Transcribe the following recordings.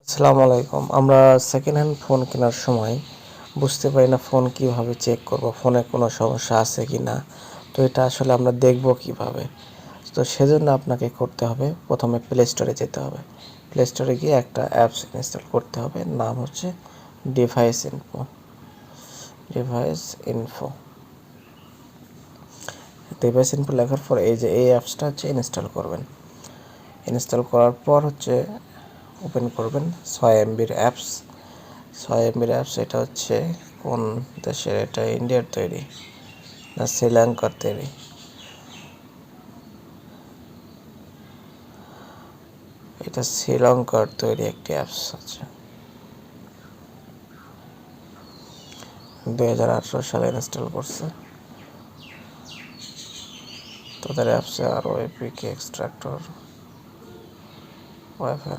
আসসালামু আলাইকুম। আমরা সেকেন্ড হ্যান্ড ফোন কেনার সময় বুঝতে পারি না ফোন কিভাবে চেক করব, ফোনে কোনো সমস্যা আছে কি না। তো এটা আসলে আমরা দেখব কিভাবে? তো সেজন্য আপনাকে করতে হবে, প্রথমে প্লে স্টোরে যেতে হবে। প্লে স্টোরে গিয়ে একটা অ্যাপস ইনস্টল করতে হবে, নাম হচ্ছে device info. Device info device info লেখার পর এই অ্যাপসটা হচ্ছে ইনস্টল করবেন। ইনস্টল করার পর হচ্ছে ওপেন করবেন 6 MB অ্যাপস। 6 MB অ্যাপস এটা হচ্ছে কোন দেশের? এটা ইন্ডিয়ার তৈরি না শ্রীলঙ্কার তৈরি? এটা শ্রীলঙ্কার তৈরি একটি অ্যাপস আছে। 2018 সালে ইনস্টল করছে। তাদের অ্যাপসে আরও এপিকে এক্সট্রাক্টর ওয়াইফাই।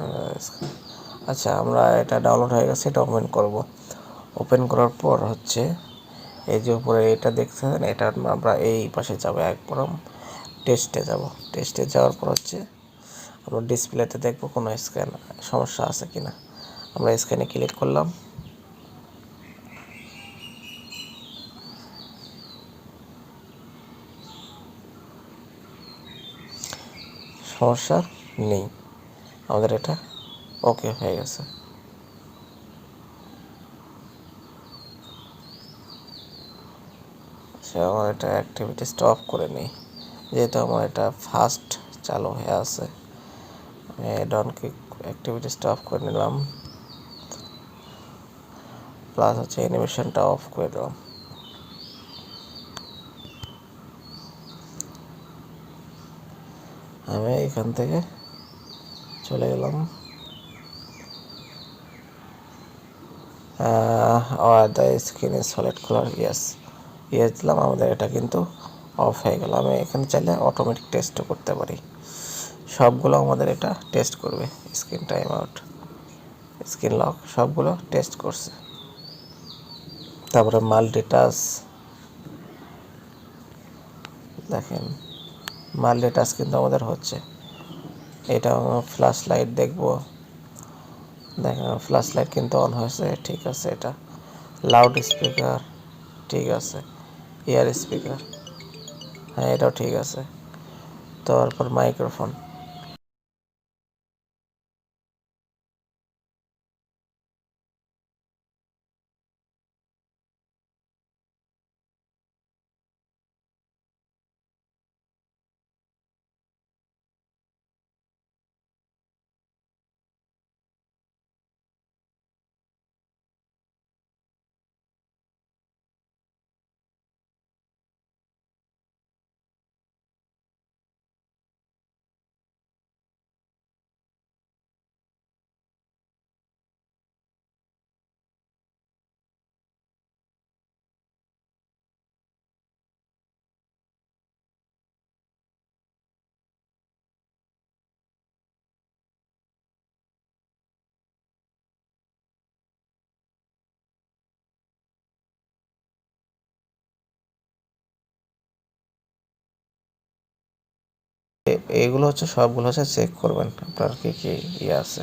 আচ্ছা, আমরা এটা ডাউনলোড হয়ে গেছে, এটা ওপেন করব। ওপেন করার পর হচ্ছে এই যে উপরে এটা দেখছেন, এটা আমরা এই পাশে যাবো, একবার টেস্টে যাব। টেস্টে যাওয়ার পর হচ্ছে আমরা ডিসপ্লেতে দেখবো কোনো স্ক্যান সমস্যা আছে কি না। আমরা স্ক্যানে ক্লিক করলাম। সমস্যা নেই, আমাদের এটা ওকে হয়ে গেছে। সে আমার এটা অ্যাক্টিভিটিসটা অফ করে নিই, যেহেতু আমার এটা ফাস্ট চালু হয়ে আছে। আমি ডন ক্লিক অ্যাক্টিভিটিসটা অফ করে নিলাম, প্লাস হচ্ছে অ্যানিমেশনটা অফ করে দিলাম। আমি এখান থেকে চলে গেলাম the screen is solid colour, yes দিলাম। আমাদের এটা কিন্তু অফ হয়ে গেল। আমি এখানে চাইলে অটোমেটিক টেস্টও করতে পারি, সবগুলো আমাদের এটা টেস্ট করবে। Screen time out, screen lock সবগুলো টেস্ট করছে। তারপরে মাল্টিটাচ, দেখেন মাল্টিটাচ কিন্তু আমাদের হচ্ছে। এটা ফ্ল্যাশ লাইট দেখবো, দেখেন ফ্ল্যাশ লাইট কিন্তু অন হয়েছে, ঠিক আছে। এটা লাউড স্পিকার, ঠিক আছে। ইয়ার স্পিকার, হ্যাঁ এটাও ঠিক আছে। তারপর মাইক্রোফোন, এইগুলো হচ্ছে সবগুলো হচ্ছে চেক করবেন আপনার কি কি ইয়ে আছে।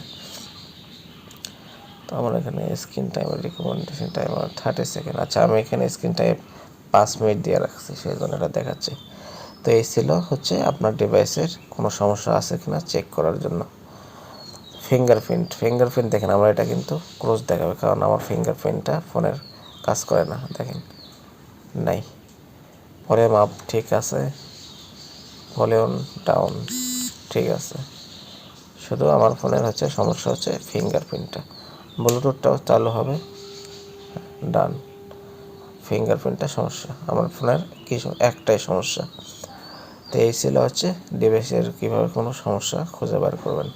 তো আমার এখানে স্ক্রিন টাইমের রিকমেন্ডেশন টাইম 30 সেকেন্ড। আচ্ছা, আমি এখানে স্ক্রিন টাইম 5 মিনিট দিয়ে রাখছি, সেই জন্য এটা দেখাচ্ছে। তো এই ছিল হচ্ছে আপনার ডিভাইসের কোনো সমস্যা আছে কিনা চেক করার জন্য। ফিঙ্গারপ্রিন্ট দেখেন, আমরা এটা কিন্তু ক্লোজ দেখাবে, কারণ আমার ফিঙ্গারপ্রিন্টটা ফোনের কাজ করে না, দেখেন নাই। ভলিউম আপ ঠিক আছে, ভলিউম ডাউন ঠিক আছে। শুধু আমার ফোনের হচ্ছে সমস্যা হচ্ছে ফিঙ্গারপ্রিন্টটা। ব্লুটুথটাও চালু হবে, ডান। ফিঙ্গারপ্রিন্টটা সমস্যা আমার ফোনের, কি একটাই সমস্যা। তো এই ছিল হচ্ছে ডিভাইসের কীভাবে কোনো সমস্যা খুঁজে বার করবেন।